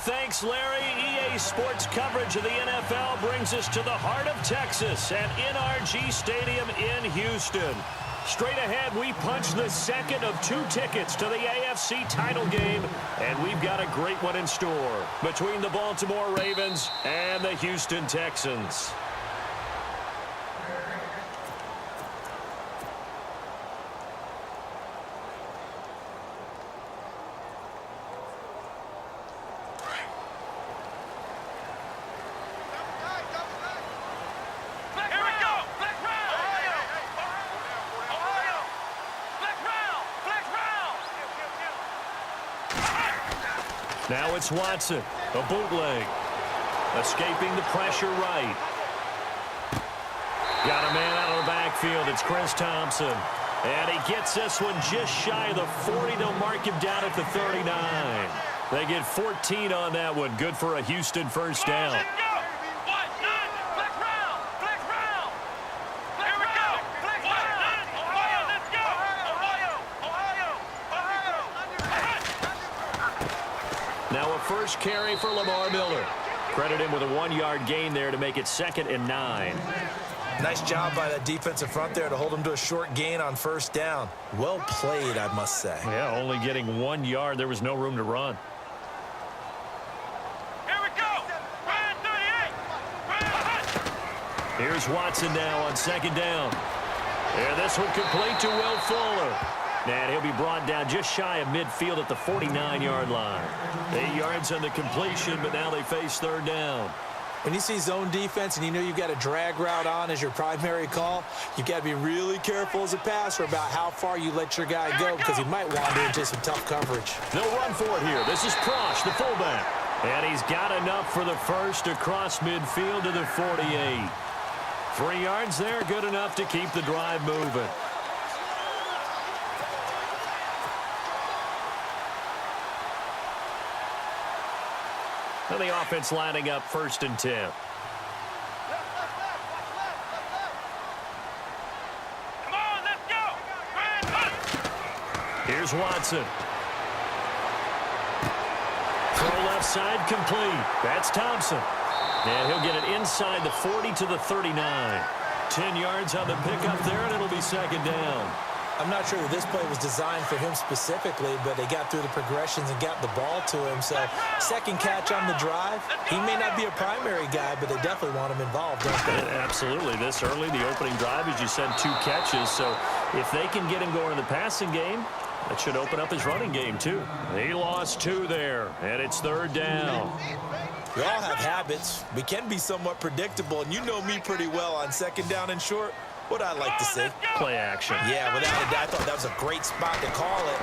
Thanks, Larry. EA Sports coverage of the NFL brings us to the heart of Texas at NRG Stadium in Houston. Straight ahead, we punch the second of 2 tickets to the AFC title game, and we've got a great one in store between the Baltimore Ravens and the Houston Texans. Now it's Watson, a bootleg, escaping the pressure right. Got a man out of the backfield. It's Chris Thompson. And he gets this one just shy of the 40. They'll mark him down at the 39. They get 14 on that one. Good for a Houston first down. Now a first carry for Lamar Miller. Credit him with a 1-yard gain there to make it 2nd and 9. Nice job by that defensive front there to hold him to a short gain on first down. Well played, I must say. Yeah, only getting 1 yard. There was no room to run. Here we go. Ryan 38. Here's Watson now on 2nd down. And this one complete to Will Fuller. And he'll be brought down just shy of midfield at the 49-yard line. 8 yards on the completion, but now they face 3rd down. When you see zone defense and you know you've got a drag route on as your primary call, you've got to be really careful as a passer about how far you let your guy go because he might wander into some tough coverage. They'll run for it here. This is Prosh, the fullback. And he's got enough for the first across midfield to the 48. 3 yards there, good enough to keep the drive moving. And the offense lining up 1st and 10. Come on, let's go. Here's Watson. Throw left side complete. That's Thompson. And he'll get it inside the 40 to the 39. 10 yards on the pickup there, and it'll be 2nd down. I'm not sure that this play was designed for him specifically, but they got through the progressions and got the ball to him. So, 2nd catch on the drive. He may not be a primary guy, but they definitely want him involved, don't they? Absolutely. This early, the opening drive, as you said, 2 catches. So, if they can get him going in the passing game, that should open up his running game, too. He lost 2 there, and it's 3rd down. We all have habits. We can be somewhat predictable, and you know me pretty well on 2nd down and short. What I like to see. Play action. Yeah, without a doubt, I thought that was a great spot to call it.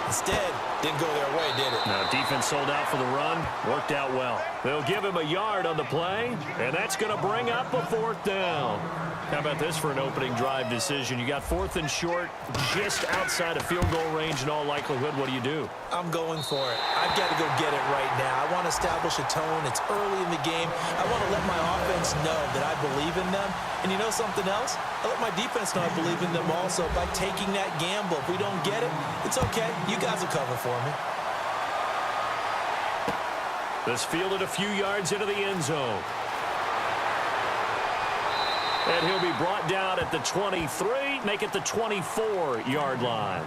Instead, didn't go their way, did it? Now, defense sold out for the run. Worked out well. They'll give him a yard on the play, and that's going to bring up a 4th down. How about this for an opening drive decision? You got 4th and short, just outside of field goal range in all likelihood. What do you do? I'm going for it. I've got to go get it right now. I want to establish a tone. It's early in the game. I want to let my offense know that I believe in them. And you know something else? I let my defense know I believe in them also by taking that gamble. If we don't get it, it's okay. You guys will cover for me. This fielded a few yards into the end zone. And he'll be brought down at the 23, make it the 24-yard line.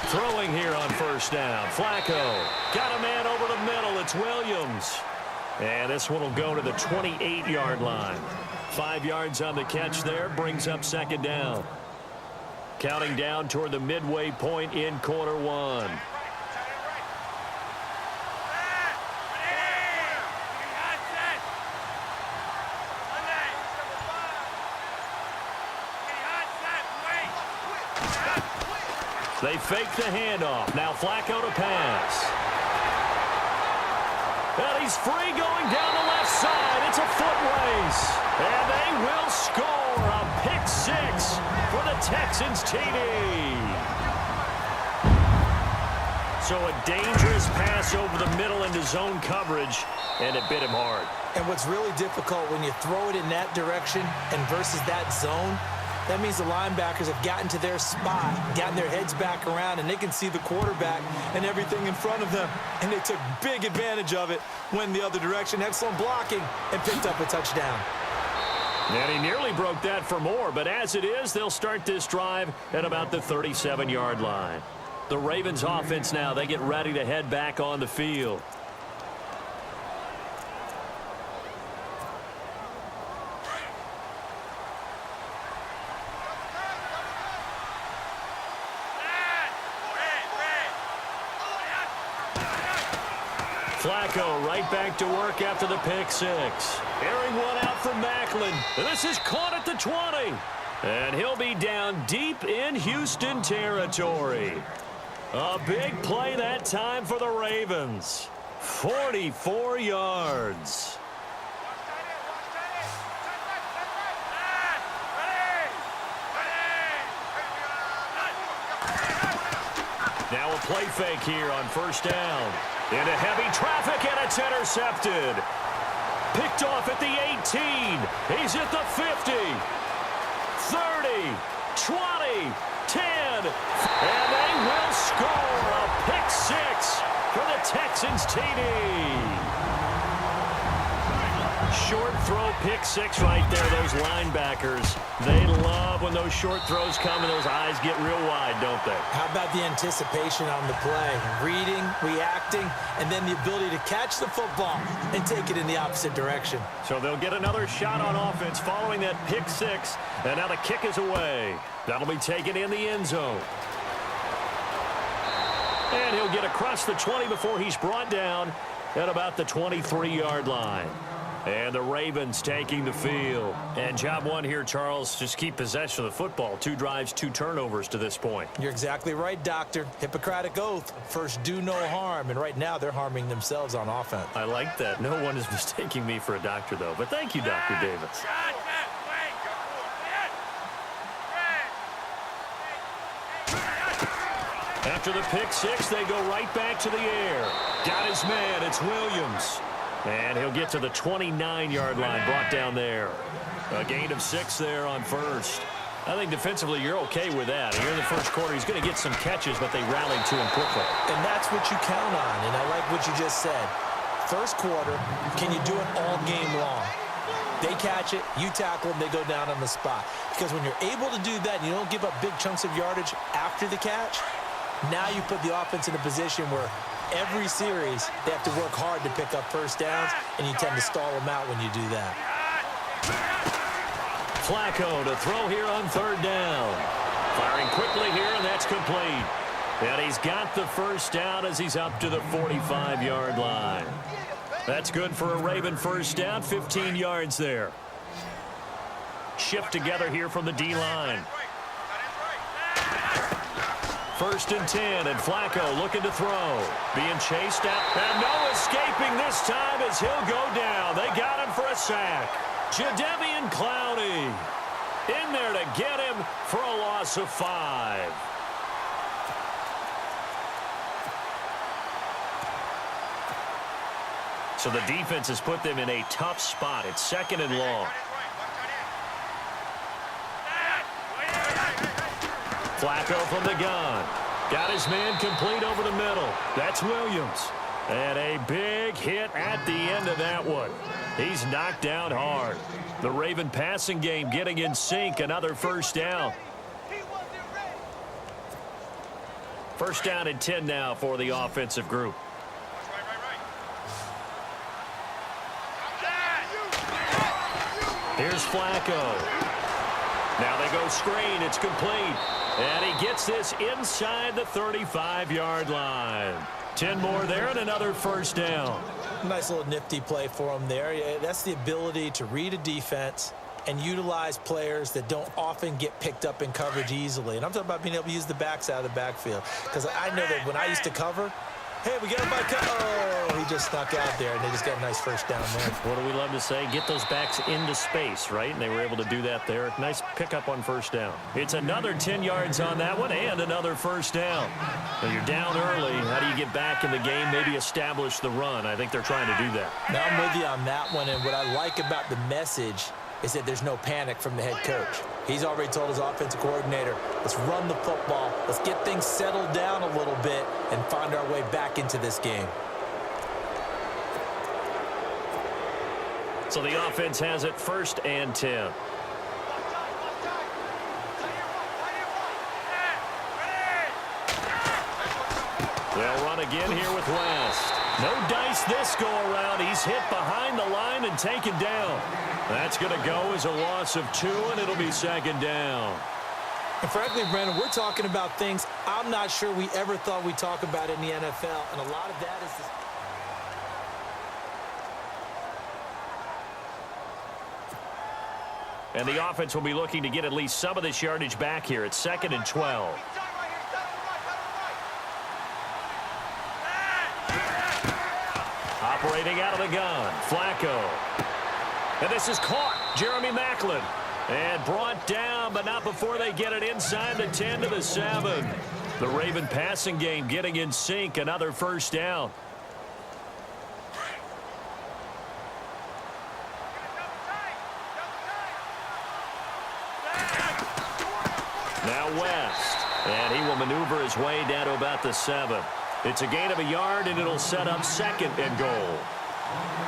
Throwing here on 1st down. Flacco got a man over the middle. It's Williams. And this one will go to the 28-yard line. 5 yards on the catch there. Brings up 2nd down. Counting down toward the midway point in quarter 1. They fake the handoff. Now Flacco to pass. And he's free going down the left side. It's a foot race. And they will score a pick-6 for the Texans TD. So a dangerous pass over the middle into zone coverage, and it bit him hard. And what's really difficult when you throw it in that direction and versus that zone, that means the linebackers have gotten to their spot, gotten their heads back around, and they can see the quarterback and everything in front of them. And they took big advantage of it, went the other direction, excellent blocking, and picked up a touchdown. And he nearly broke that for more, but as it is, they'll start this drive at about the 37-yard line. The Ravens offense now, they get ready to head back on the field. Flacco right back to work after the pick-6. Airing one out from Macklin. This is caught at the 20. And he'll be down deep in Houston territory. A big play that time for the Ravens. 44 yards. Now a play fake here on first down. Into heavy traffic, and it's intercepted. Picked off at the 18. He's at the 50. 30. 20. 10. And they will score a pick-6 for the Texans TD. Short throw, pick-6 right there. Those linebackers, they love when those short throws come and those eyes get real wide, don't they? How about the anticipation on the play? Reading, reacting, and then the ability to catch the football and take it in the opposite direction. So they'll get another shot on offense following that pick-6, and now the kick is away. That'll be taken in the end zone. And he'll get across the 20 before he's brought down at about the 23-yard line. And the Ravens taking the field. And job one here, Charles, just keep possession of the football. 2 drives, 2 turnovers to this point. You're exactly right, Doctor. Hippocratic oath. First, do no harm. And right now, they're harming themselves on offense. I like that. No one is mistaking me for a doctor, though. But thank you, Dr. Davis. After the pick-6, they go right back to the air. Got his man. It's Williams. And he'll get to the 29-yard line, brought down there. A gain of 6 there on first. I think defensively you're okay with that. Here in the first quarter, he's going to get some catches, but they rallied to him quickly. And that's what you count on, and I like what you just said. First quarter, can you do it all game long? They catch it, you tackle them, they go down on the spot. Because when you're able to do that, and you don't give up big chunks of yardage after the catch, now you put the offense in a position where every series, they have to work hard to pick up first downs, and you tend to stall them out when you do that. Flacco to throw here on third down. Firing quickly here, and that's complete. And he's got the first down as he's up to the 45-yard line. That's good for a Raven first down, 15 yards there. Shift together here from the D-line. First and 10, and Flacco looking to throw. Being chased out, and no escaping this time as he'll go down. They got him for a sack. Jadeveon Clowney in there to get him for a loss of 5. So the defense has put them in a tough spot. It's second and long. Flacco from the gun. Got his man complete over the middle. That's Williams. And a big hit at the end of that one. He's knocked down hard. The Raven passing game getting in sync. Another first down. First down and 10 now for the offensive group. Here's Flacco. Now they go screen. It's complete. And he gets this inside the 35-yard line. 10 more there and another first down. Nice little nifty play for him there. Yeah, that's the ability to read a defense and utilize players that don't often get picked up in coverage easily. And I'm talking about being able to use the backs out of the backfield. Because I know that when I used to cover, hey, we got him by oh, he just snuck out there, and they just got a nice first down there. What do we love to say? Get those backs into space, right? And they were able to do that there. Nice pickup on first down. It's another 10 yards on that one and another first down. Now you're down early. How do you get back in the game? Maybe establish the run. I think they're trying to do that. Now I'm with you on that one, and what I like about the message is that there's no panic from the head coach. He's already told his offensive coordinator, let's run the football, let's get things settled down a little bit and find our way back into this game. So the offense has it 1st and 10. They'll run again here with West. No dice this go around. He's hit behind the line and taken down. That's going to go as a loss of 2, and it'll be 2nd down. And frankly, Brandon, we're talking about things I'm not sure we ever thought we'd talk about in the NFL, and a lot of that is And the offense will be looking to get at least some of this yardage back here. It's 2nd and 12. Operating out of the gun, Flacco. And this is caught, Jeremy Maclin. And brought down, but not before they get it inside the 10 to the 7. The Raven passing game getting in sync, another first down. Now West, and he will maneuver his way down to about the 7. It's a gain of a yard, and it'll set up 2nd and goal.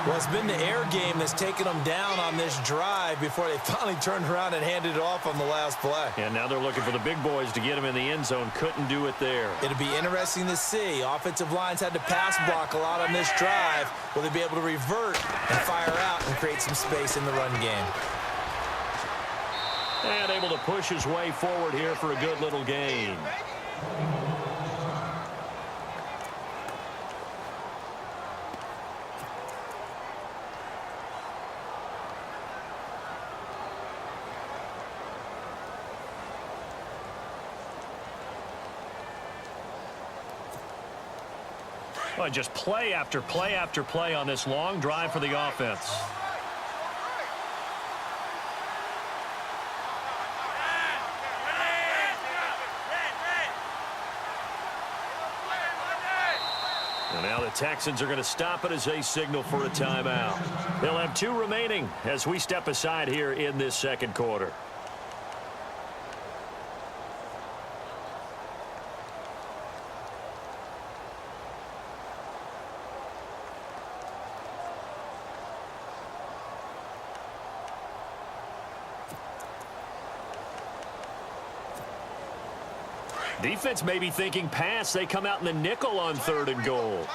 Well, it's been the air game that's taken them down on this drive before they finally turned around and handed it off on the last play. And now they're looking for the big boys to get him in the end zone. Couldn't do it there. It'll be interesting to see. Offensive lines had to pass block a lot on this drive. Will they be able to revert and fire out and create some space in the run game? And able to push his way forward here for a good little gain. Well, just play after play after play on this long drive for the offense. And now the Texans are going to stop it as they signal for a timeout. They'll have 2 remaining as we step aside here in this 2nd quarter. Defense may be thinking pass. They come out in the nickel on 3rd and goal.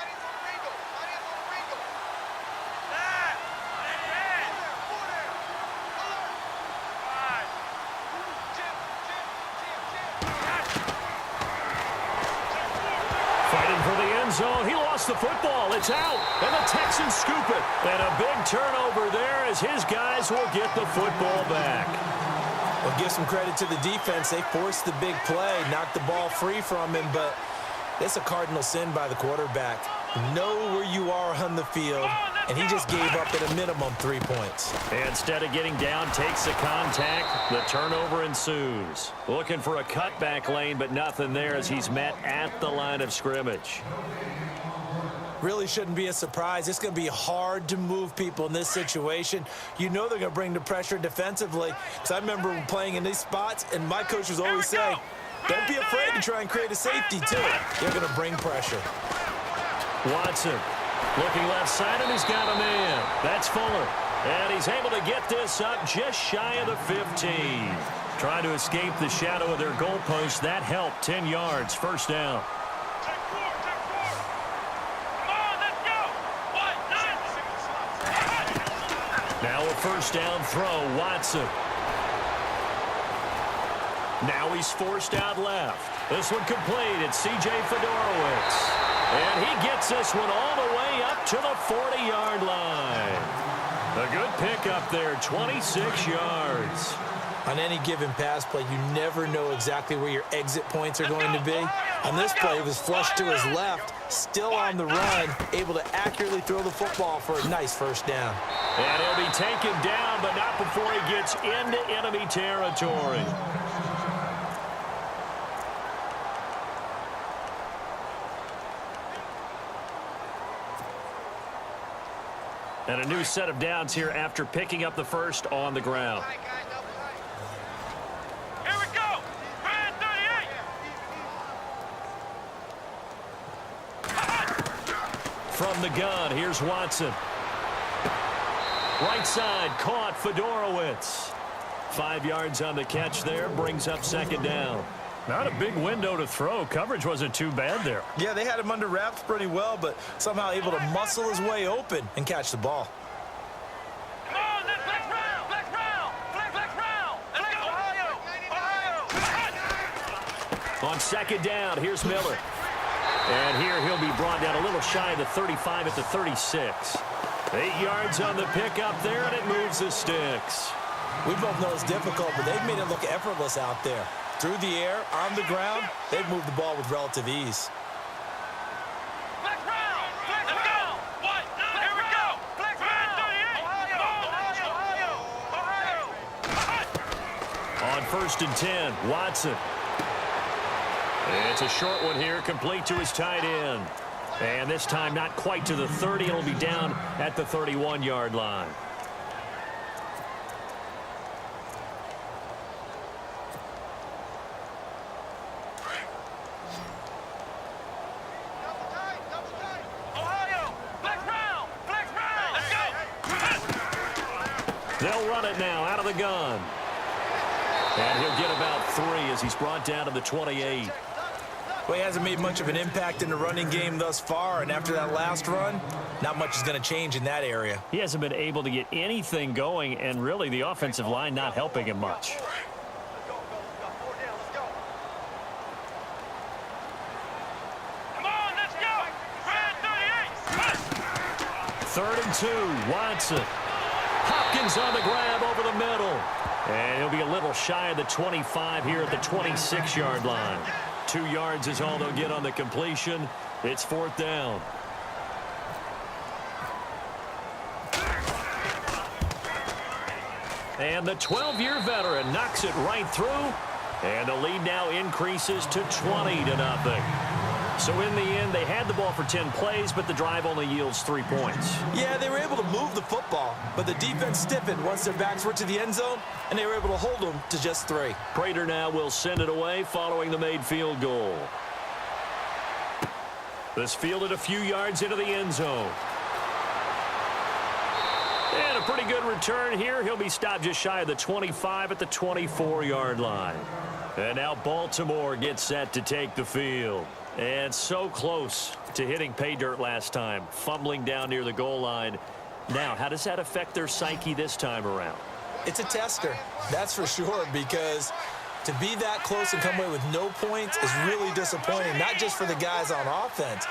Fighting for the end zone. He lost the football. It's out. And the Texans scoop it. And a big turnover there as his guys will get the football back. Well, give some credit to the defense. They forced the big play, knocked the ball free from him, but it's a cardinal sin by the quarterback. Know where you are on the field, and he just gave up at a minimum 3 points. Instead of getting down, takes the contact. The turnover ensues. Looking for a cutback lane, but nothing there as he's met at the line of scrimmage. Really shouldn't be a surprise. It's going to be hard to move people in this situation. You know they're going to bring the pressure defensively. Because I remember playing in these spots, and my coach was always saying, don't be afraid to try and create a safety, too. They're going to bring pressure. Watson looking left side, and he's got a man. That's Fuller. And he's able to get this up just shy of the 15. Trying to escape the shadow of their goalpost. That helped. 10 yards, first down. Now a first down throw, Watson. Now he's forced out left. This one complete. It's C.J. Fedorowicz. And he gets this one all the way up to the 40-yard line. A good pickup there, 26 yards. On any given pass play, you never know exactly where your exit points are going to be. On this play, it was flushed to his left, still on the run, able to accurately throw the football for a nice first down. And he'll be taken down, but not before he gets into enemy territory. And a new set of downs here after picking up the first on the ground. Here we go. Man 38. From the gun, here's Watson. Right side, caught Fedorowicz. 5 yards on the catch there, brings up second down. Not a big window to throw. Coverage wasn't too bad there. Yeah, they had him under wraps pretty well, but somehow able to muscle his way open and catch the ball. Come on, let's flex round. Flex round. Flex round. Let's go, Ohio. On second down, here's Miller. And here he'll be brought down a little shy of the 35 at the 36. 8 yards on the pickup there, and it moves the sticks. We both know it's difficult, but they've made it look effortless out there. Through the air, on the ground, they've moved the ball with relative ease. Flex round. Flex round. What? Here we go. Flex round. 38. Ohio. On first and 10, Watson. It's a short one here, complete to his tight end. And this time not quite to the 30. It'll be down at the 31-yard line. Ohio. Flex round. Flex round. Let's go. They'll run it now out of the gun. And he'll get about 3 as he's brought down to the 28. Well, he hasn't made much of an impact in the running game thus far, and after that last run, not much is going to change in that area. He hasn't been able to get anything going, and really the offensive line not helping him much. Come on, let's go. Man 38. 3rd and 2, Watson. Hopkins on the grab over the middle. And he'll be a little shy of the 25 here at the 26-yard line. 2 yards is all they'll get on the completion. It's 4th down. And the 12-year veteran knocks it right through. And the lead now increases to 20-0. So in the end, they had the ball for 10 plays, but the drive only yields 3 points. Yeah, they were able to move the football, but the defense stiffened once their backs were to the end zone, and they were able to hold them to just 3. Prater now will send it away following the made field goal. This fielded a few yards into the end zone. And a pretty good return here. He'll be stopped just shy of the 25 at the 24-yard line. And now Baltimore gets set to take the field. And so close to hitting pay dirt last time, fumbling down near the goal line. Now, how does that affect their psyche this time around? It's a tester, that's for sure, because to be that close and come away with no points is really disappointing, not just for the guys on offense,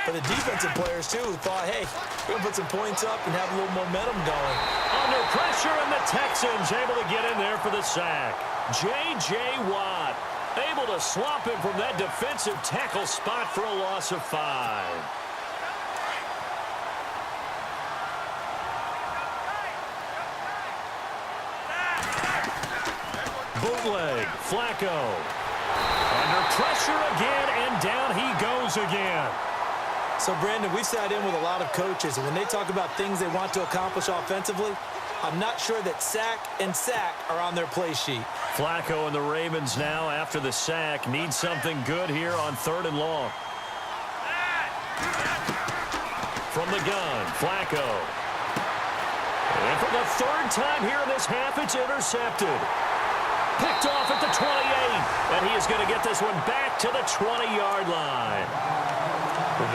but the defensive players, too, who thought, hey, we're going to put some points up and have a little momentum going. Under pressure, and the Texans able to get in there for the sack. J.J. Watt able to swamp him from that defensive tackle spot for a loss of 5. Bootleg, Flacco. Under pressure again, and down he goes again. So, Brandon, we've sat in with a lot of coaches, and when they talk about things they want to accomplish offensively, I'm not sure that sack and sack are on their play sheet. Flacco and the Ravens now, after the sack, need something good here on 3rd and long. From the gun, Flacco. And for the 3rd time here in this half, it's intercepted. Picked off at the 28, and he is going to get this one back to the 20-yard line.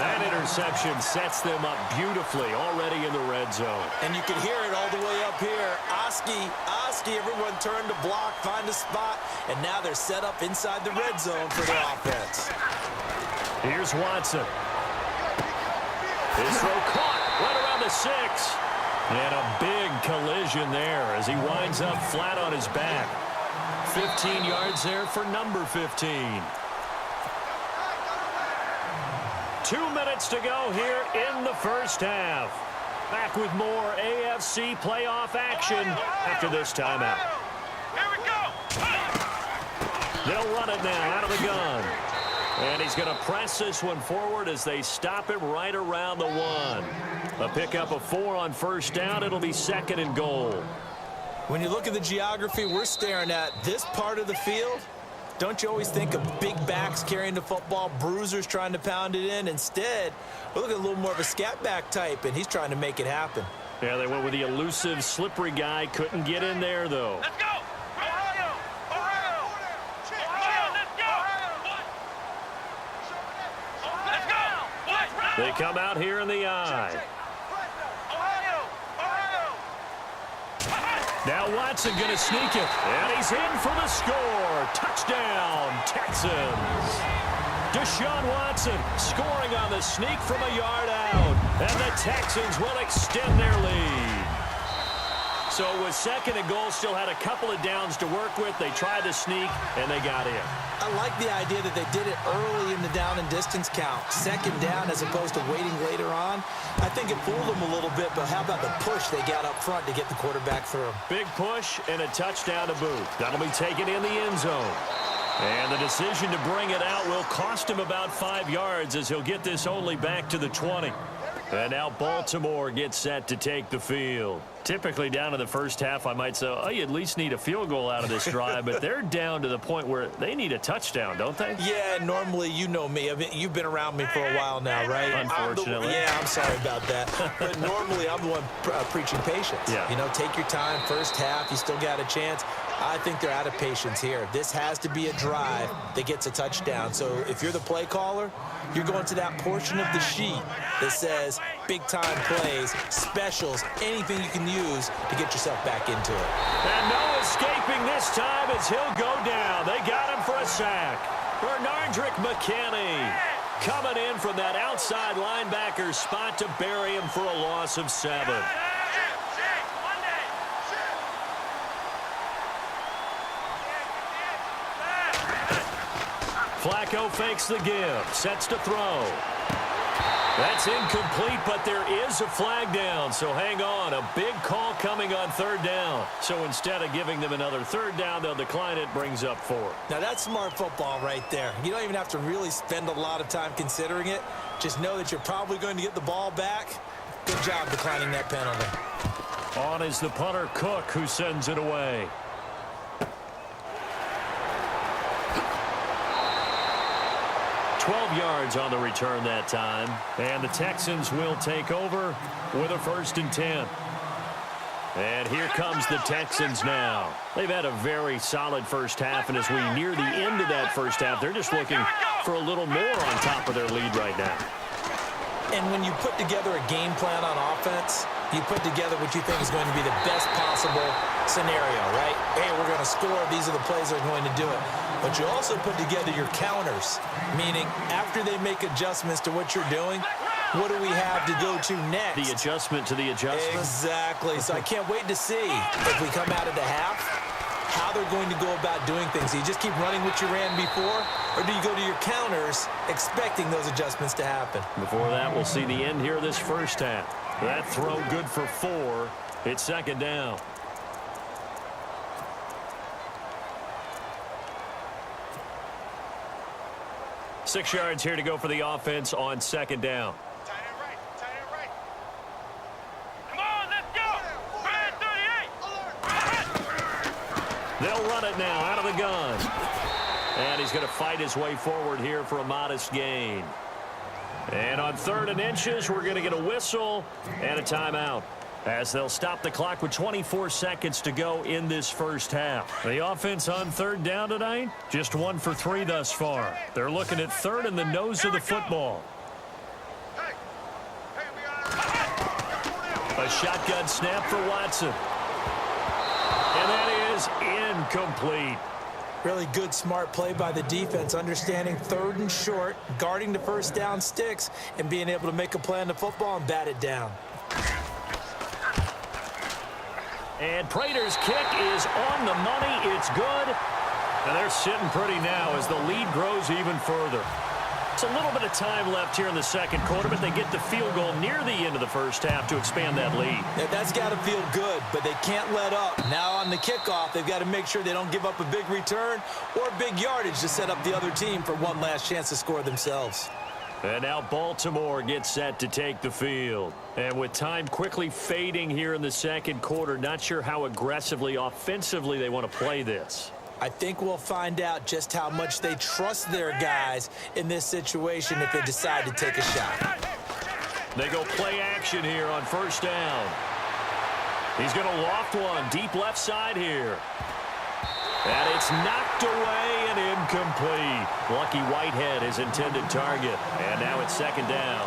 That interception sets them up beautifully already in the red zone. And you can hear it all the way up here. Oski, everyone turned to block, find a spot, and now they're set up inside the red zone for their offense. Here's Watson. His throw caught right around the 6. And a big collision there as he winds up flat on his back. 15 yards there for number 15. 2 minutes to go here in the first half. Back with more AFC playoff action after this timeout. Here we go. They'll run it now out of the gun. And he's going to press this one forward as they stop him right around the 1. A pickup of 4 on first down. It'll be 2nd and goal. When you look at the geography we're staring at, this part of the field, don't you always think of big backs carrying the football, bruisers trying to pound it in? Instead, we're looking at a little more of a scat back type, and he's trying to make it happen. Yeah, they went with the elusive, slippery guy. Couldn't get in there, though. Let's go. Ohio. Ohio. Ohio, let's go. Let's go. What? They come out here in the eye. Ohio. Ohio. Now Watson going to sneak it. And he's in for the score. Touchdown, Texans. Deshaun Watson scoring on the sneak from a yard out. And the Texans will extend their lead. So with 2nd and goal, still had a couple of downs to work with. They tried to sneak, and they got in. I like the idea that they did it early in the down and distance count. 2nd down as opposed to waiting later on. I think it fooled them a little bit, but how about the push they got up front to get the quarterback through? Big push and a touchdown to boot. That'll be taken in the end zone. And the decision to bring it out will cost him about 5 yards as he'll get this only back to the 20. And now Baltimore gets set to take the field. Typically down in the first half, I might say, oh, you at least need a field goal out of this drive, but they're down to the point where they need a touchdown, don't they? Yeah, normally, you know me. I mean, you've been around me for a while now, right? Unfortunately. I'm sorry about that. But normally, I'm the one preaching patience. Yeah. You know, take your time, first half, you still got a chance. I think they're out of patience here. This has to be a drive that gets a touchdown. So if you're the play caller, you're going to that portion of the sheet that says big-time plays, specials, anything you can use to get yourself back into it. And no escaping this time as he'll go down. They got him for a sack. Bernardrick McKinney coming in from that outside linebacker spot to bury him for a loss of 7. Flacco fakes the give, sets to throw. That's incomplete, but there is a flag down, so hang on. A big call coming on 3rd down. So instead of giving them another 3rd down, they'll decline it, brings up 4. Now, that's smart football right there. You don't even have to really spend a lot of time considering it. Just know that you're probably going to get the ball back. Good job declining that penalty. On is the punter, Cook, who sends it away. 12 yards on the return that time. And the Texans will take over with a 1st and 10. And here comes the Texans now. They've had a very solid first half, and as we near the end of that first half, they're just looking for a little more on top of their lead right now. And when you put together a game plan on offense, you put together what you think is going to be the best possible scenario, right? Hey, we're going to score. These are the plays that are going to do it. But you also put together your counters, meaning after they make adjustments to what you're doing, what do we have to go to next? The adjustment to the adjustment. Exactly. So I can't wait to see if we come out of the half, how they're going to go about doing things. Do you just keep running what you ran before, or do you go to your counters expecting those adjustments to happen? Before that, we'll see the end here of this first half. That throw good for 4. It's 2nd down. Six yards here to go for the offense on 2nd down. Tight end right. Tight end right. Come on, let's go. Red 38. They'll run it now out of the gun. And he's going to fight his way forward here for a modest gain. And on 3rd and inches, we're going to get a whistle and a timeout, as they'll stop the clock with 24 seconds to go in this first half. The offense on 3rd down tonight, just 1 for 3 thus far. They're looking at 3rd in the nose of the football. A shotgun snap for Watson. And that is incomplete. Really good, smart play by the defense, understanding 3rd and short, guarding the first down sticks, and being able to make a play on the football and bat it down. And Prater's kick is on the money. It's good. And they're sitting pretty now as the lead grows even further. It's a little bit of time left here in the second quarter, but they get the field goal near the end of the first half to expand that lead. Yeah, that's got to feel good, but they can't let up. Now on the kickoff, they've got to make sure they don't give up a big return or big yardage to set up the other team for one last chance to score themselves. And now Baltimore gets set to take the field. And with time quickly fading here in the second quarter, not sure how aggressively, offensively they want to play this. I think we'll find out just how much they trust their guys in this situation if they decide to take a shot. They go play action here on first down. He's going to loft one deep left side here. And it's knocked away and incomplete. Lucky Whitehead, his intended target. And now it's second down.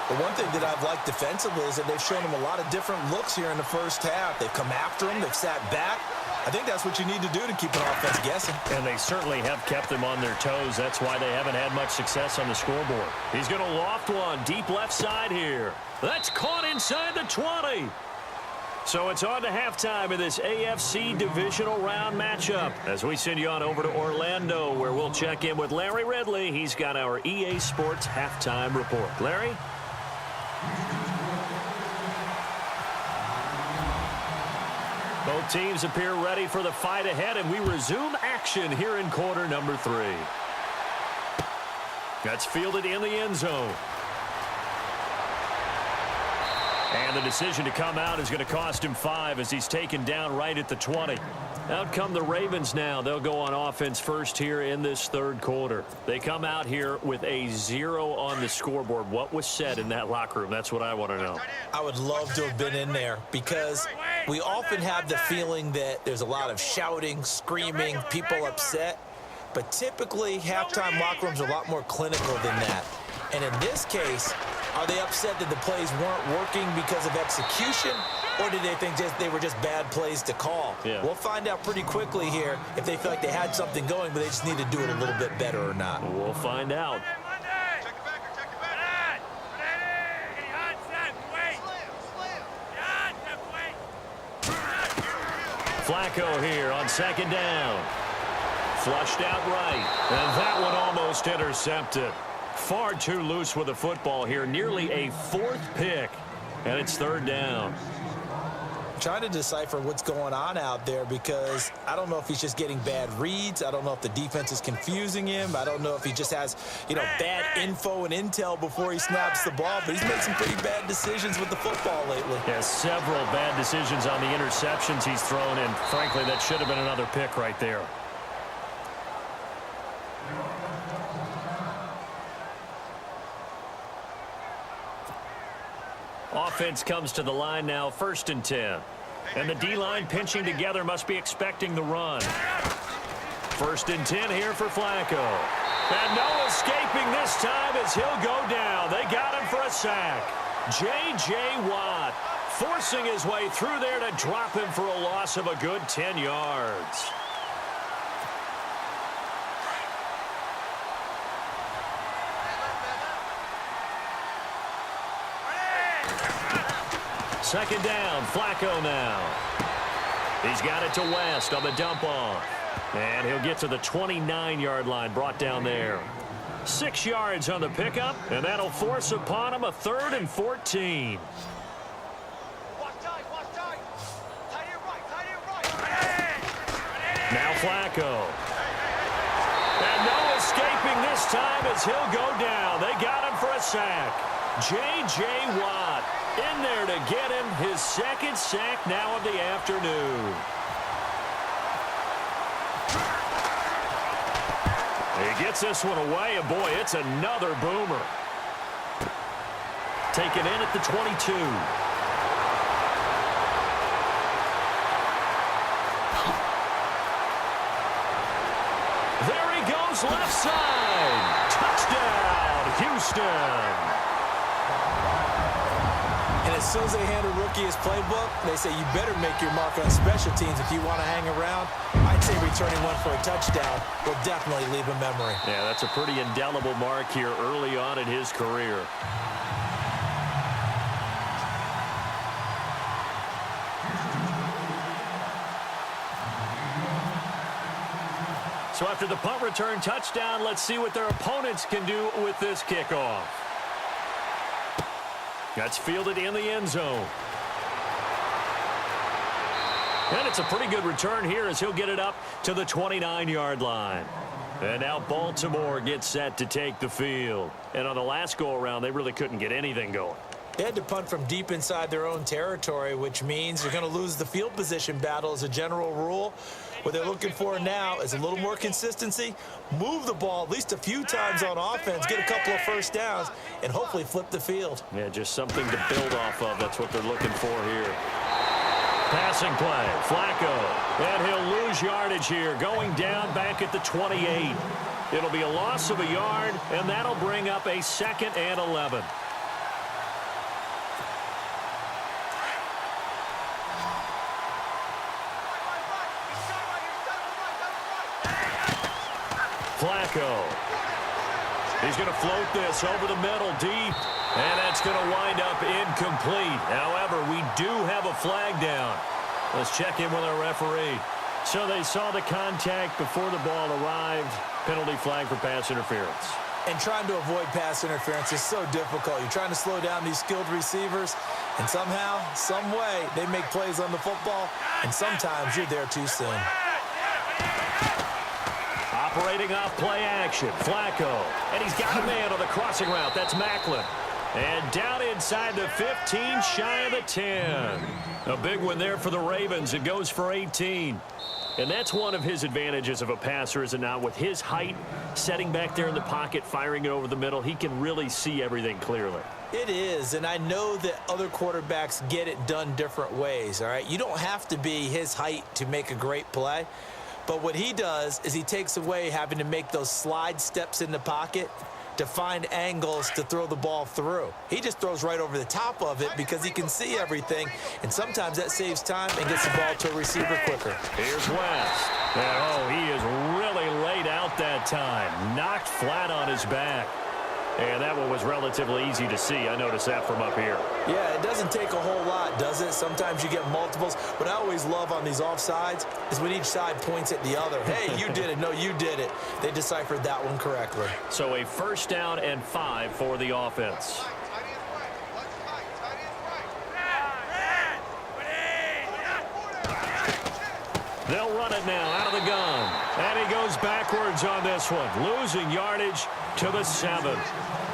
The one thing that I've liked defensively is that they've shown them a lot of different looks here in the first half. They've come after them. They've sat back. I think that's what you need to do to keep an offense guessing. And they certainly have kept them on their toes. That's why they haven't had much success on the scoreboard. He's going to loft one deep left side here. That's caught inside the 20. So it's on to halftime in this AFC Divisional Round matchup as we send you on over to Orlando, where we'll check in with Larry Ridley. He's got our EA Sports halftime report. Larry? Both teams appear ready for the fight ahead, and we resume action here in quarter number 3. That's fielded in the end zone. And the decision to come out is going to cost him 5 as he's taken down right at the 20. Out come the Ravens now. They'll go on offense first here in this third quarter. They come out here with a 0 on the scoreboard. What was said in that locker room? That's what I want to know. I would love to have been in there because we often have the feeling that there's a lot of shouting, screaming, people upset. But typically, halftime locker rooms are a lot more clinical than that. And in this case, are they upset that the plays weren't working because of execution, or did they think they were just bad plays to call? Yeah. We'll find out pretty quickly here if they feel like they had something going, but they just need to do it a little bit better or not. We'll find out. Flacco here on second down. Flushed out right, and that one almost intercepted. Far too loose with the football here. Nearly a 4th pick, and it's third down. Trying to decipher what's going on out there because I don't know if he's just getting bad reads. I don't know if the defense is confusing him. I don't know if he just has, bad info and intel before he snaps the ball. But he's made some pretty bad decisions with the football lately. Yeah, several bad decisions on the interceptions he's thrown, and frankly, that should have been another pick right there. Offense comes to the line now, 1st and 10. And the D-line pinching together must be expecting the run. 1st and 10 here for Flacco. And no escaping this time as he'll go down. They got him for a sack. J.J. Watt forcing his way through there to drop him for a loss of a good 10 yards. Second down, Flacco now. He's got it to West on the dump off. And he'll get to the 29-yard line, brought down there. 6 yards on the pickup, and that'll force upon him a 3rd and 14. Now Flacco. And no escaping this time as he'll go down. They got him for a sack. J.J. Watt in there to get him his 2nd sack now of the afternoon. He gets this one away, and boy, it's another boomer. Taken in at the 22. There he goes, left side. Touchdown, Houston. And as soon as they hand a rookie his playbook, they say you better make your mark on special teams if you want to hang around. I'd say returning one for a touchdown will definitely leave a memory. Yeah, that's a pretty indelible mark here early on in his career. So after the punt return touchdown, let's see what their opponents can do with this kickoff. That's fielded in the end zone. And it's a pretty good return here as he'll get it up to the 29-yard line. And now Baltimore gets set to take the field. And on the last go-around, they really couldn't get anything going. They had to punt from deep inside their own territory, which means you're going to lose the field position battle as a general rule. What they're looking for now is a little more consistency, move the ball at least a few times on offense, get a couple of first downs, and hopefully flip the field. Yeah, just something to build off of. That's what they're looking for here. Passing play, Flacco, and he'll lose yardage here, going down back at the 28. It'll be a loss of a yard, and that'll bring up a 2nd and 11. Flacco. He's going to float this over the middle deep, and that's going to wind up incomplete. However, we do have a flag down. Let's check in with our referee. So they saw the contact before the ball arrived. Penalty flag for pass interference. And trying to avoid pass interference is so difficult. You're trying to slow down these skilled receivers, and somehow, some way, they make plays on the football, and sometimes you're there too soon. Operating off play action, Flacco. And he's got a man on the crossing route. That's Macklin. And down inside the 15, shy of the 10. A big one there for the Ravens. It goes for 18. And that's one of his advantages of a passer, is it not? With his height, setting back there in the pocket, firing it over the middle, he can really see everything clearly. It is, and I know that other quarterbacks get it done different ways, all right? You don't have to be his height to make a great play. But what he does is he takes away having to make those slide steps in the pocket to find angles to throw the ball through. He just throws right over the top of it because he can see everything, and sometimes that saves time and gets the ball to a receiver quicker. Here's West. Oh, he is really laid out that time. Knocked flat on his back. And that one was relatively easy to see. I noticed that from up here. Yeah, it doesn't take a whole lot, does it? Sometimes you get multiples. What I always love on these offsides is when each side points at the other. Hey, you did it. No, you did it. They deciphered that one correctly. So a 1st down and 5 for the offense. They'll run it now out of the gun. And he goes backwards on this one, losing yardage to the 7.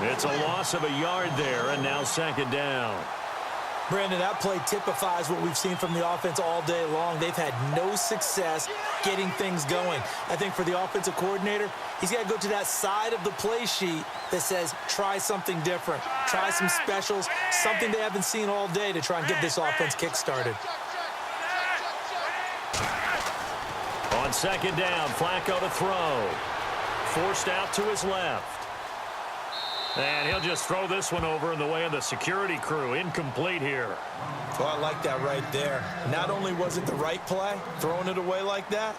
It's a loss of a yard there, and now 2nd down. Brandon, that play typifies what we've seen from the offense all day long. They've had no success getting things going. I think for the offensive coordinator, he's got to go to that side of the play sheet that says, try something different. Try some specials, something they haven't seen all day to try and get this offense kick-started. On 2nd down, Flacco to throw. Forced out to his left. And he'll just throw this one over in the way of the security crew. Incomplete here. Well, I like that right there. Not only was it the right play, throwing it away like that,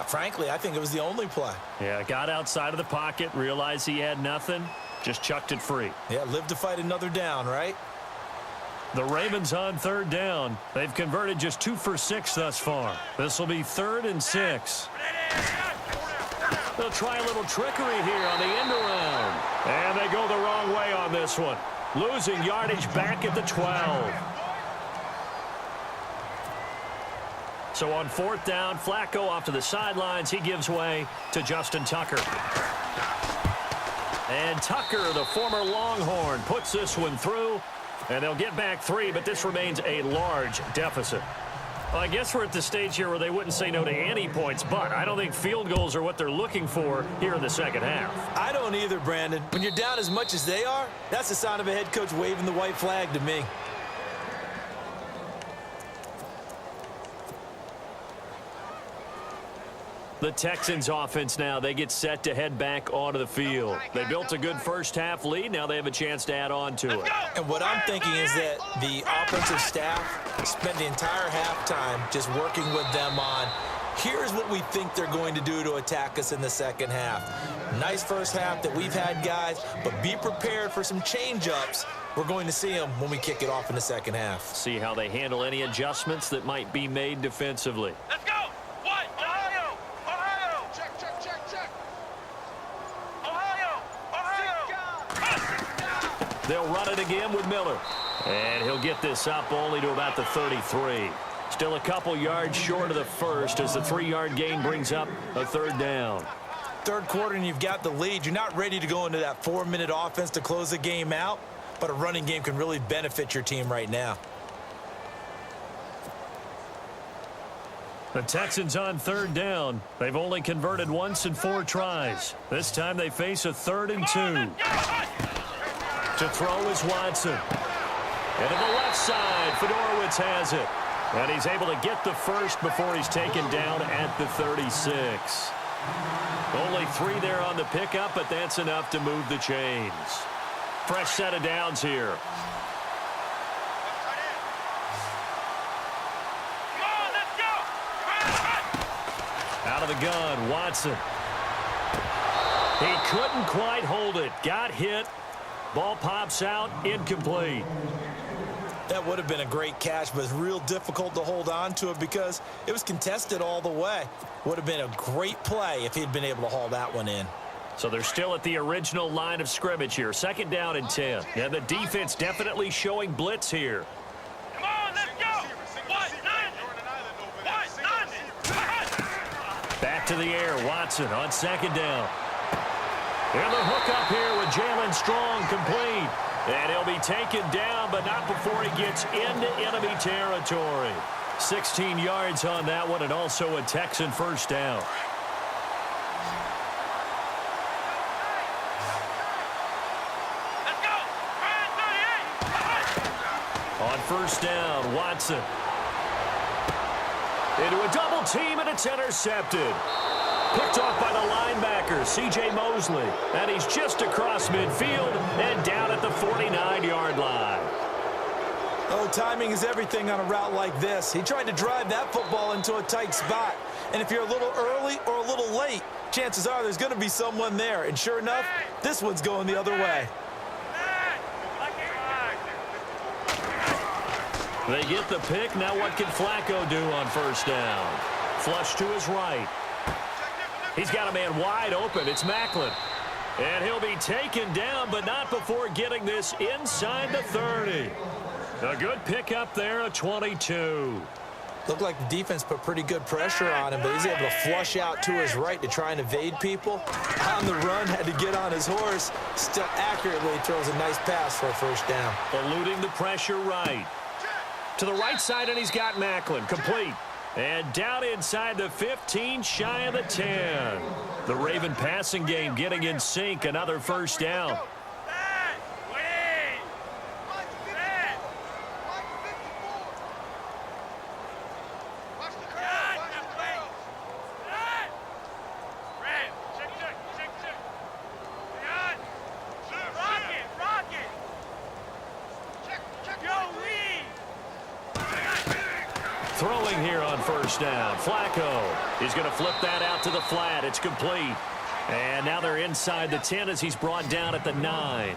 frankly, I think it was the only play. Yeah, got outside of the pocket, realized he had nothing, just chucked it free. Yeah, live to fight another down, right? The Ravens on 3rd down. They've converted just 2 for 6 thus far. This will be 3rd and 6. They'll try a little trickery here on the end around. And they go the wrong way on this one. Losing yardage back at the 12. So on 4th down, Flacco off to the sidelines. He gives way to Justin Tucker. And Tucker, the former Longhorn, puts this one through. And they'll get back 3, but this remains a large deficit. Well, I guess we're at the stage here where they wouldn't say no to any points, but I don't think field goals are what they're looking for here in the 2nd half. I don't either, Brandon. When you're down as much as they are, that's the sign of a head coach waving the white flag to me. The Texans offense now, they get set to head back onto the field. They built a good 1st half lead. Now they have a chance to add on to it. And what I'm thinking is that the offensive staff spent the entire halftime just working with them on, here's what we think they're going to do to attack us in the 2nd half. Nice 1st half that we've had, guys, but be prepared for some change-ups. We're going to see them when we kick it off in the 2nd half. See how they handle any adjustments that might be made defensively. Let's go. What? Ohio. Ohio. Check. They'll run it again with Miller. And he'll get this up only to about the 33. Still a couple yards short of the first as the 3-yard gain brings up a third down. Third quarter and you've got the lead. You're not ready to go into that 4-minute offense to close the game out, but a running game can really benefit your team right now. The Texans on third down. They've only converted once in 4 tries. This time they face a 3rd and 2. To throw is Watson. And to the left side, Fedorowicz has it. And he's able to get the first before he's taken down at the 36. Only 3 there on the pickup, but that's enough to move the chains. Fresh set of downs here. Out of the gun, Watson. He couldn't quite hold it. Got hit. Ball pops out, incomplete. That would have been a great catch, but it's real difficult to hold on to it because it was contested all the way. Would have been a great play if he'd been able to haul that one in. So they're still at the original line of scrimmage here. 2nd down and 10. And the defense definitely showing blitz here. Come on, let's go. Back to the air, Watson on 2nd down. And the hook up here with Jalen Strong complete. And he'll be taken down, but not before he gets into enemy territory. 16 yards on that one, and also a Texan first down. Let's go. On first down, Watson. Into a double team, and it's intercepted. Picked off by the linebacker, C.J. Mosley. And he's just across midfield and down at the 49-yard line. Oh, timing is everything on a route like this. He tried to drive that football into a tight spot. And if you're a little early or a little late, chances are there's going to be someone there. And sure enough, this one's going the other way. They get the pick. Now what can Flacco do on first down? Flush to his right. He's got a man wide open. It's Macklin. And he'll be taken down, but not before getting this inside the 30. A good pickup there, a 22. Looked like the defense put pretty good pressure on him, but he's able to flush out to his right to try and evade people. On the run, had to get on his horse. Still accurately throws a nice pass for a first down. Eluding the pressure right. To the right side, and he's got Macklin. Complete. And down inside the 15, shy of the 10. The Raven passing game getting in sync. Another first down. Throwing here on first down. Flacco. He's going to flip that out to the flat. It's complete. And now they're inside the 10 as he's brought down at the 9.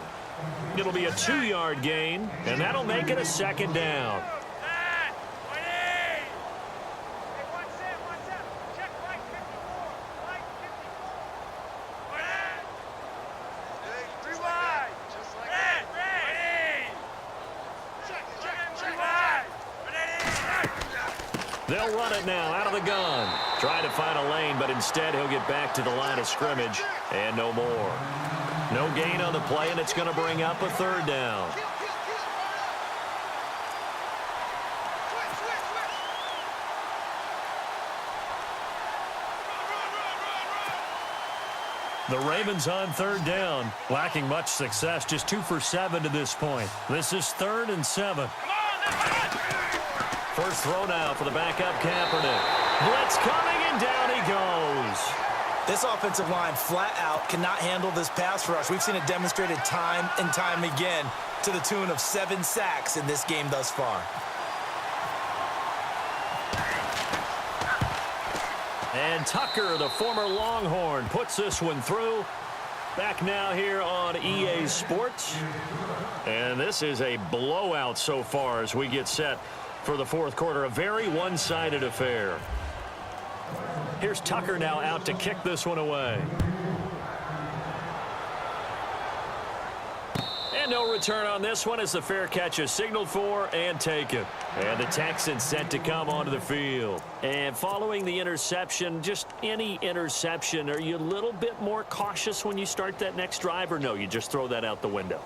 It'll be a 2-yard gain, and that'll make it a 2nd down. They'll run it now out of the gun. Trying to find a lane, but instead he'll get back to the line of scrimmage and no more. No gain on the play, and it's going to bring up a 3rd down. The Ravens on 3rd down, lacking much success, just 2 for 7 to this point. This is 3rd and 7. First throw now for the backup Kaepernick. Blitz coming, and down he goes. This offensive line flat out cannot handle this pass rush. We've seen it demonstrated time and time again to the tune of 7 sacks in this game thus far. And Tucker, the former Longhorn, puts this one through. Back now here on EA Sports. And this is a blowout so far as we get set for the 4th quarter. A very one-sided affair. Here's Tucker now out to kick this one away. And no return on this one as the fair catch is signaled for and taken. And the Texans set to come onto the field. And following the interception, just any interception, are you a little bit more cautious when you start that next drive, or no, you just throw that out the window?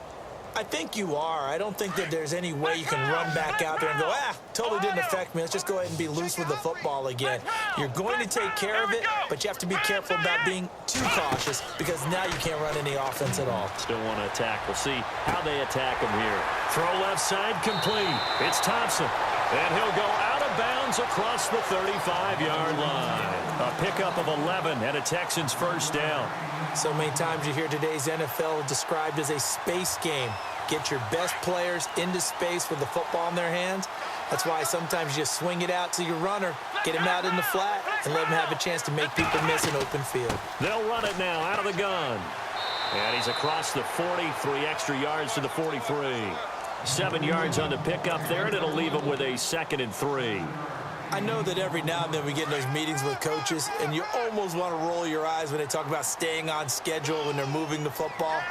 I think you are. I don't think that there's any way you can run back out there and go, totally didn't affect me. Let's just go ahead and be loose with the football again. You're going to take care of it, but you have to be careful about being too cautious because now you can't run any offense at all. Still want to attack. We'll see how they attack him here. Throw left side complete. It's Thompson. And he'll go out of bounds across the 35-yard line. A pickup of 11 and a Texans first down. So many times you hear today's NFL described as a space game. Get your best players into space with the football in their hands. That's why sometimes you just swing it out to your runner, get him out in the flat, and let him have a chance to make people miss an open field. They'll run it now out of the gun. And he's across the 40, 3 extra yards to the 43. 7 yards on the pickup there, and it'll leave him with a 2nd and 3. I know that every now and then we get in those meetings with coaches, and you almost want to roll your eyes when they talk about staying on schedule when they're moving the football.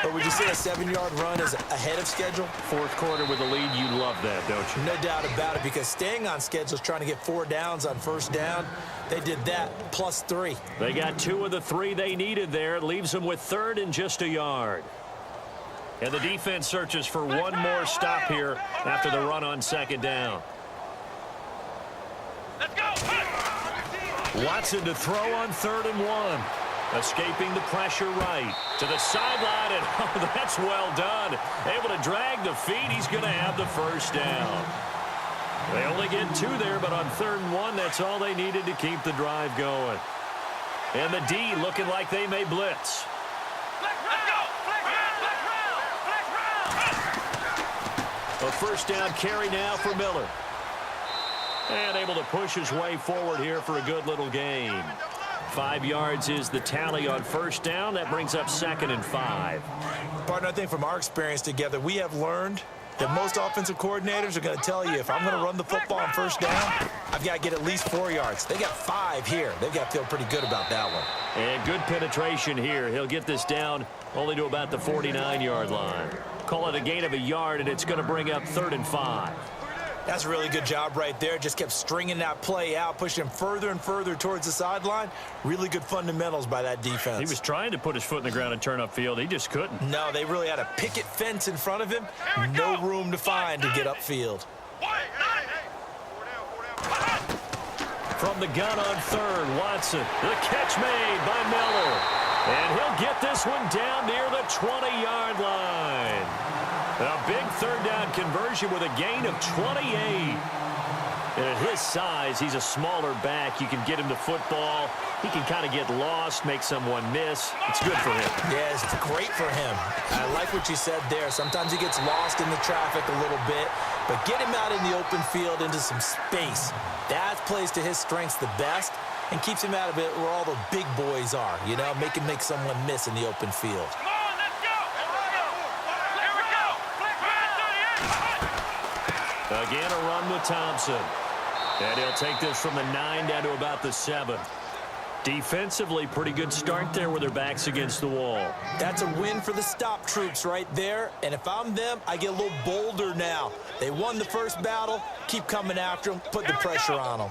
But would you say a 7-yard run is ahead of schedule? Fourth quarter with a lead, you love that, don't you? No doubt about it, because staying on schedule is trying to get 4 downs on first down. They did that plus 3. They got 2 of the 3 they needed there. It leaves them with 3rd and just a yard. And the defense searches for one more stop here after the run on 2nd down. Let's go. Watson to throw on 3rd and 1. Escaping the pressure right to the sideline, and oh, that's well done. Able to drag the feet. He's going to have the first down. They only get 2 there, but on 3rd and 1, that's all they needed to keep the drive going. And the D looking like they may blitz. A first down carry now for Miller. And able to push his way forward here for a good little gain. 5 yards is the tally on first down. That brings up 2nd and 5. Partner, I think from our experience together, we have learned that most offensive coordinators are going to tell you, if I'm going to run the football on first down, I've got to get at least 4 yards. They got 5 here. They've got to feel pretty good about that one. And good penetration here. He'll get this down only to about the 49-yard line. Call it a gain of a yard, and it's going to bring up 3rd and 5. That's a really good job right there. Just kept stringing that play out, pushing him further and further towards the sideline. Really good fundamentals by that defense. He was trying to put his foot in the ground and turn upfield. He just couldn't. No, they really had a picket fence in front of him. No room to find to get upfield. From the gun on 3rd, Watson. The catch made by Miller. And he'll get this one down near the 20-yard line. A big 3rd down conversion with a gain of 28. And at his size, he's a smaller back. You can get him to football. He can kind of get lost, make someone miss. It's good for him. Yeah, it's great for him. I like what you said there. Sometimes he gets lost in the traffic a little bit, but get him out in the open field into some space. That plays to his strengths the best and keeps him out of it where all the big boys are, you know, make someone miss in the open field. Again, a run with Thompson. And he'll take this from the 9 down to about the 7. Defensively, pretty good start there with their backs against the wall. That's a win for the stop troops right there. And if I'm them, I get a little bolder now. They won the first battle. Keep coming after them. Put the pressure on them.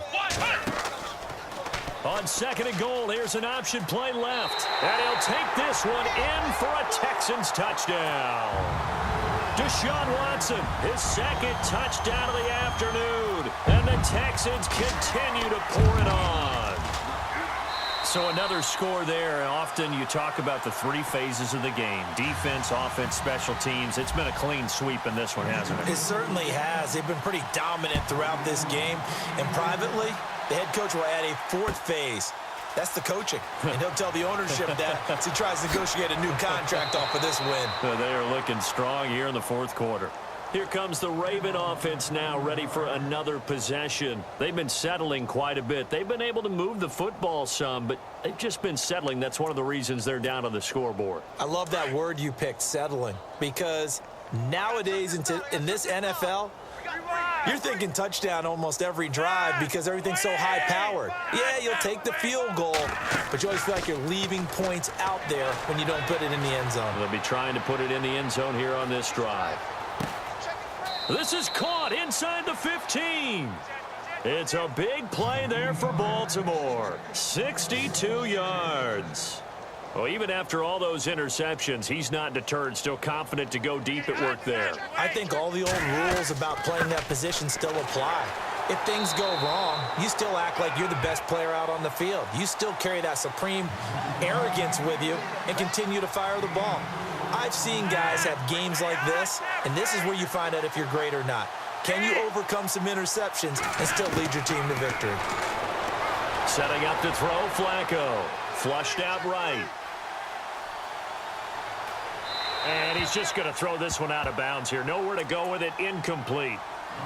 On 2nd and goal, here's an option play left. And he'll take this one in for a Texans touchdown. Deshaun Watson, his 2nd touchdown of the afternoon. And the Texans continue to pour it on. So another score there. Often you talk about the 3 phases of the game. Defense, offense, special teams. It's been a clean sweep in this one, hasn't it? It certainly has. They've been pretty dominant throughout this game. And privately, the head coach will add a 4th phase. That's the coaching. And he'll tell the ownership that as he tries to negotiate a new contract off of this win. They are looking strong here in the 4th quarter. Here comes the Raven offense now, ready for another possession. They've been settling quite a bit. They've been able to move the football some, but they've just been settling. That's one of the reasons they're down on the scoreboard. I love that word you picked, settling, because nowadays in this NFL, You're thinking touchdown almost every drive because everything's so high-powered. Yeah, you'll take the field goal, but you always feel like you're leaving points out there when you don't put it in the end zone. They'll be trying to put it in the end zone here on this drive. This is caught inside the 15. It's a big play there for Baltimore. 62 yards. Well, even after all those interceptions, he's not deterred, still confident to go deep at work there. I think all the old rules about playing that position still apply. If things go wrong, you still act like you're the best player out on the field. You still carry that supreme arrogance with you and continue to fire the ball. I've seen guys have games like this, and this is where you find out if you're great or not. Can you overcome some interceptions and still lead your team to victory? Setting up to throw, Flacco. Flushed out right. And he's just going to throw this one out of bounds here. Nowhere to go with it. Incomplete.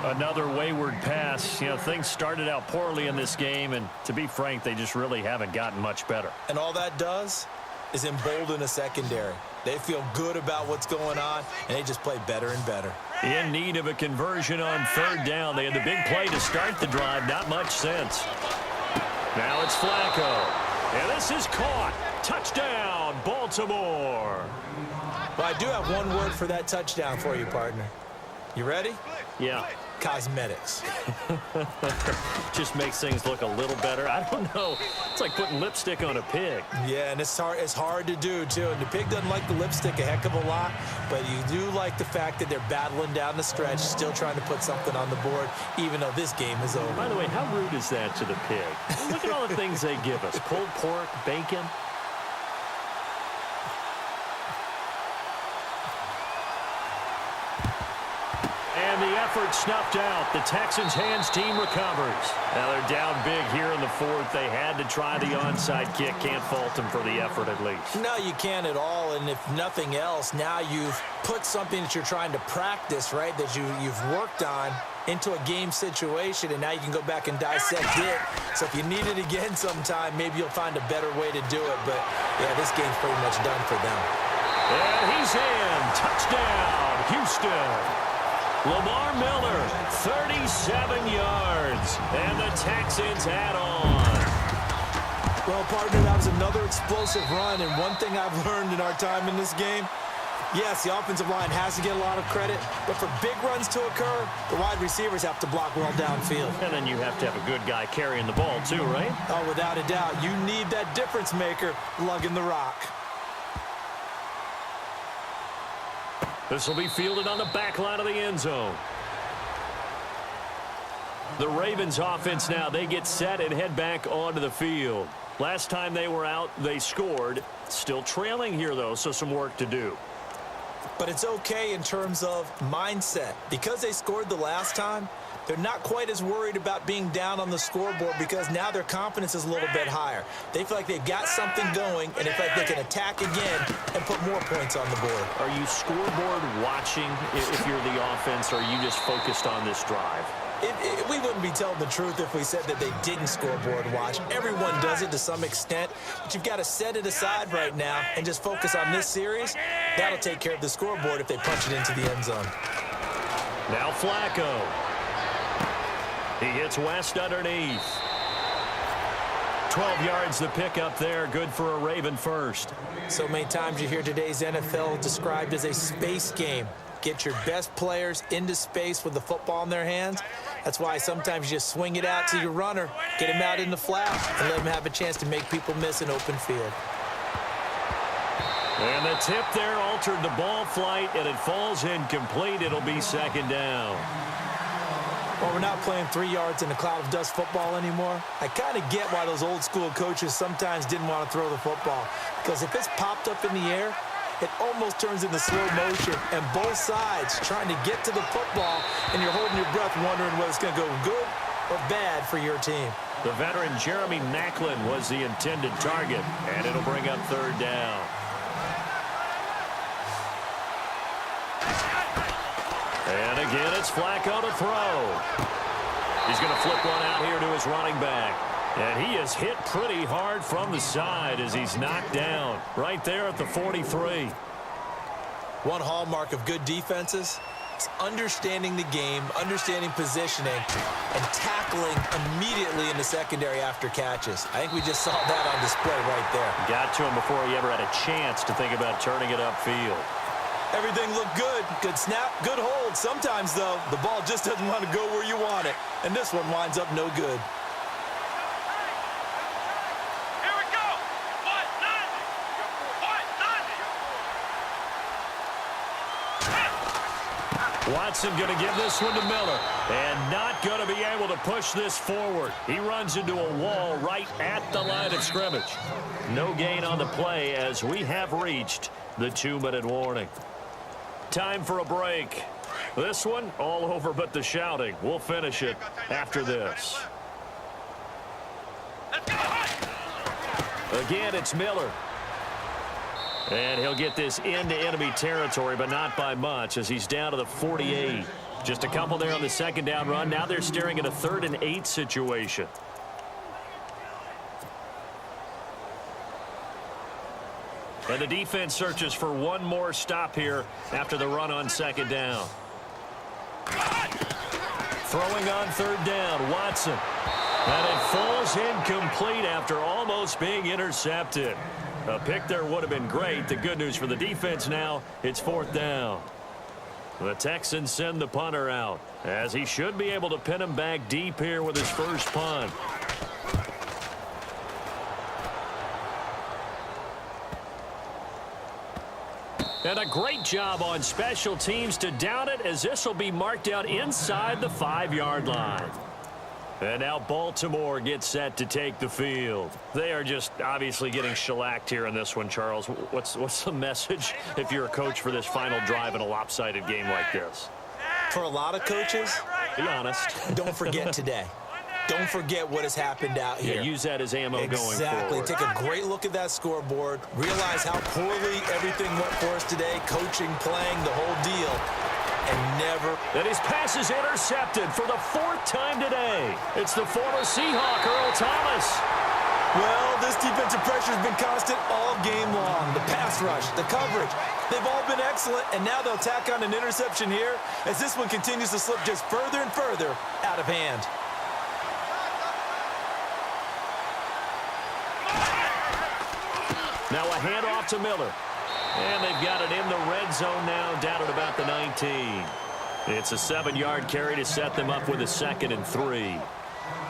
Another wayward pass. You know, things started out poorly in this game, and to be frank, they just really haven't gotten much better. And all that does is embolden a secondary. They feel good about what's going on, and they just play better and better. In need of a conversion on third down. They had the big play to start the drive. Not much sense. Now it's Flacco. And this is caught. Touchdown, Baltimore. Well, I do have one word for that touchdown for you, partner. You ready? Yeah. Cosmetics. Just makes things look a little better. I don't know. It's like putting lipstick on a pig. Yeah, and it's hard to do, too. And the pig doesn't like the lipstick a heck of a lot, but you do like the fact that they're battling down the stretch, still trying to put something on the board, even though this game is over. By the way, how rude is that to the pig? Look at all the things they give us. Pulled pork, bacon. And the effort snuffed out. The Texans' hands team recovers. Now they're down big here in the fourth. They had to try the onside kick. Can't fault them for the effort at least. No, you can't at all. And if nothing else, now you've put something that you're trying to practice, right, that you've worked on into a game situation, and now you can go back and dissect it. So if you need it again sometime, maybe you'll find a better way to do it. But, yeah, this game's pretty much done for them. And he's in. Touchdown, Houston. Lamar Miller, 37 yards, and the Texans add on. Well, partner, that was another explosive run, and one thing I've learned in our time in this game, yes, the offensive line has to get a lot of credit, but for big runs to occur, the wide receivers have to block well downfield. And then you have to have a good guy carrying the ball too, right? Oh, without a doubt. You need that difference maker lugging the rock. This will be fielded on the back line of the end zone. The Ravens offense now, they get set and head back onto the field. Last time they were out, they scored. Still trailing here, though, so some work to do. But it's okay in terms of mindset. Because they scored the last time, they're not quite as worried about being down on the scoreboard because now their confidence is a little bit higher. They feel like they've got something going, and they feel like they can attack again and put more points on the board. Are you scoreboard watching if you're the offense, or are you just focused on this drive? We wouldn't be telling the truth if we said that they didn't scoreboard watch. Everyone does it to some extent, but you've got to set it aside right now and just focus on this series. That'll take care of the scoreboard if they punch it into the end zone. Now Flacco. He hits West underneath. 12 yards the pickup there. Good for a Raven first. So many times you hear today's NFL described as a space game. Get your best players into space with the football in their hands. That's why sometimes you just swing it out to your runner, get him out in the flat, and let him have a chance to make people miss an open field. And the tip there altered the ball flight, and it falls incomplete. It'll be second down. Well, we're not playing 3 yards in a cloud of dust football anymore. I kind of get why those old school coaches sometimes didn't want to throw the football. Because if it's popped up in the air, it almost turns into slow motion. And both sides trying to get to the football, and you're holding your breath wondering whether it's going to go good or bad for your team. The veteran Jeremy Maclin was the intended target, and it'll bring up third down. And again, it's Flacco to throw. He's going to flip one out here to his running back. And he is hit pretty hard from the side as he's knocked down right there at the 43. One hallmark of good defenses It's understanding the game, understanding positioning, and tackling immediately in the secondary after catches. I think we just saw that on display right there. Got to him before he ever had a chance to think about turning it upfield. Everything looked good. Good snap, good hold. Sometimes, though, the ball just doesn't want to go where you want it. And this one winds up no good. Here we go. 190. 190. Watson going to give this one to Miller. And not going to be able to push this forward. He runs into a wall right at the line of scrimmage. No gain on the play as we have reached the 2-minute warning. Time for a break. This one all over but the shouting. We'll finish it after this. Let's go. Again, it's Miller. And he'll get this into enemy territory, but not by much as he's down to the 48. Just a couple there on the second down run. Now they're staring at a 3rd and 8 situation. And the defense searches for one more stop here after the run on second down. Throwing on 3rd down, Watson. And it falls incomplete after almost being intercepted. A pick there would have been great. The good news for the defense now, it's 4th down. The Texans send the punter out, as he should be able to pin him back deep here with his first punt. And a great job on special teams to down it, as this will be marked out inside the 5-yard line. And now Baltimore gets set to take the field. They are just obviously getting shellacked here in this one, Charles. What's the message if you're a coach for this final drive in a lopsided game like this? For a lot of coaches, Be honest. don't forget today. Don't forget what has happened out here. Yeah, use that as ammo going forward. Exactly. Take a great look at that scoreboard. Realize how poorly everything went for us today. Coaching, playing, the whole deal. And never. And his pass is intercepted for the 4th time today. It's the former Seahawk, Earl Thomas. Well, this defensive pressure has been constant all game long. The pass rush, the coverage, they've all been excellent. And now they'll tack on an interception here as this one continues to slip just further and further out of hand. Now a handoff to Miller. And they've got it in the red zone now, down at about the 19. It's a 7-yard carry to set them up with a 2nd and 3.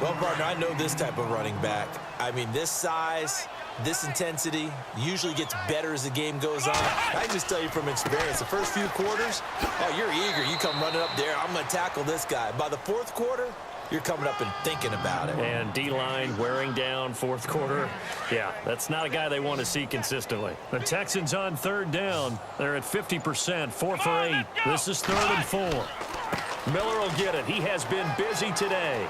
Well, partner, I know this type of running back. I mean, this size, this intensity usually gets better as the game goes on. I can just tell you from experience, the first few quarters, oh, you're eager. You come running up there, I'm going to tackle this guy. By the 4th quarter, you're coming up and thinking about it. And D-line wearing down 4th quarter. Yeah, that's not a guy they want to see consistently. The Texans on 3rd down. They're at 50%, 4 for 8. This is 3rd and 4. Miller will get it. He has been busy today.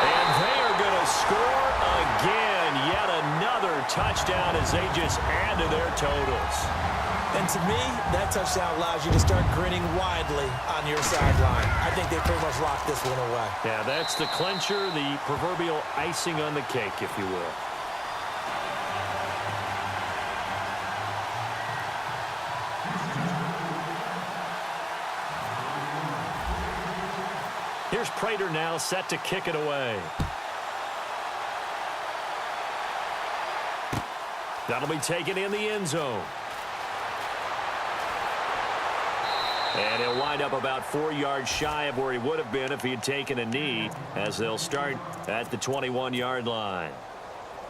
And they are going to score again. Yet another touchdown as they just add to their totals. And to me, that touchdown allows you to start grinning widely on your sideline. I think they pretty much locked this one away. Yeah, that's the clincher, the proverbial icing on the cake, if you will. Here's Prater now set to kick it away. That'll be taken in the end zone. And he'll wind up about 4 yards shy of where he would have been if he had taken a knee, as they'll start at the 21-yard line.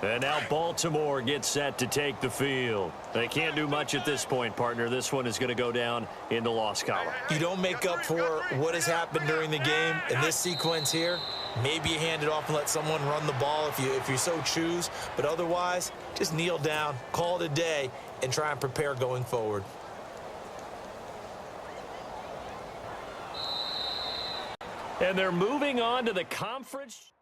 And now Baltimore gets set to take the field. They can't do much at this point, partner. This one is going to go down in the loss column. You don't make up for what has happened during the game in this sequence here. Maybe you hand it off and let someone run the ball if you so choose. But otherwise, just kneel down, call it a day, and try and prepare going forward. And they're moving on to the conference.